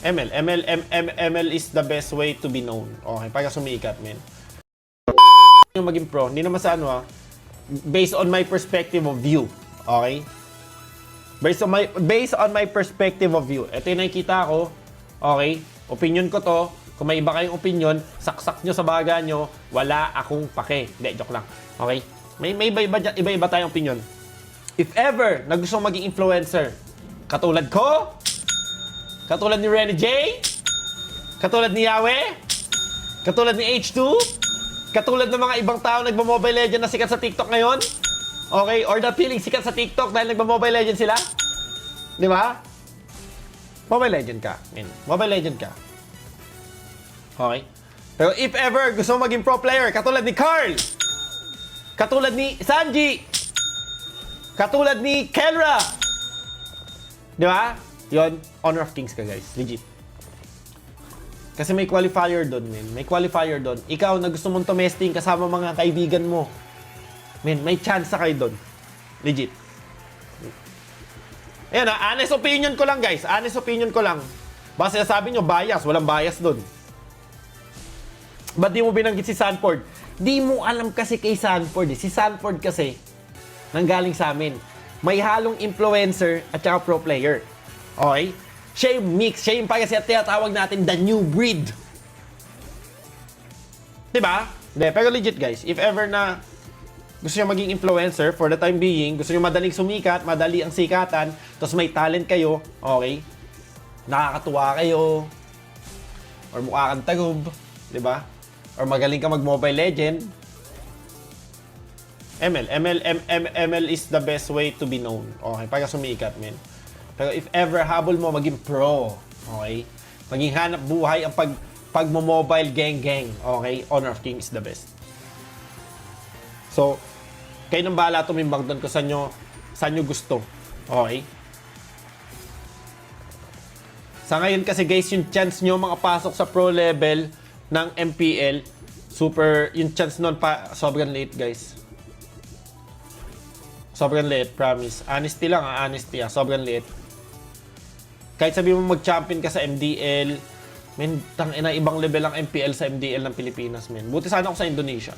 ML is the best way to be known. Okay, pagka sumikat, men. Yung maging pro, hindi naman sa ano based on my perspective of view. Okay? Based on my perspective of view. Ito yung nakikita ko. Okay? Opinion ko to. Kung may iba kayong opinion, saksak nyo sa baga nyo, wala akong pake. Hindi, joke lang. Okay? May iba-iba tayong opinion. If ever na gusto maging influencer, katulad ko, katulad ni Renny J, katulad ni Yahweh, katulad ni H2, katulad ng mga ibang tao nagmo-Mobile Legends na sikat sa TikTok ngayon, okay? Or na feeling sikat sa TikTok dahil nagmo-Mobile Legends sila, di ba? Mobile Legend ka, man. Mobile Legend ka. Okay? Pero if ever gusto mo maging pro player, katulad ni Carl, katulad ni Sanji, katulad ni Kelra, di ba? Yon, Honor of Kings ka, guys. Legit. Kasi may qualifier doon, men. May qualifier doon. Ikaw na gusto mong tumesting kasama mga kaibigan mo, men, may chance kayo doon. Legit. Ayan honest opinion ko lang, guys. Honest opinion ko lang. Basta sabi nyo, bias. Walang bias doon. Ba't di mo binanggit si Sanford? Di mo alam kasi kay Sanford. Si Sanford kasi, nanggaling sa amin. May halong influencer at saka pro player. Okay? Siya yung mix. Siya yung pagkasi at tinatawag natin the new breed. Diba? Hindi, pero legit guys, if ever na gusto nyo maging influencer for the time being, gusto nyo madaling sumikat, madali ang sikatan, tapos may talent kayo, okay? Nakakatuwa kayo, or mukha kang tagob, diba? Or magaling ka mag-Mobile Legend, ML is the best way to be known. Okay, pagka sumikat, men. Pero if ever habol mo maging pro, okay? Maging hanap buhay ang pagmo-mobile gang, okay? Honor of King is the best. So, kayo nang bahala tumimbang doon kung saan nyo gusto. Okay? Sa ngayon kasi guys, yung chance nyo makapasok sa pro level ng MPL, yung chance nun pa, sobrang late guys. Sobrang late, promise. Honesty lang honesty sobrang late. Kahit sabi mo mag-champion ka sa MDL, men, tangina ibang level ang MPL sa MDL ng Pilipinas, men. Buti sana ako sa Indonesia.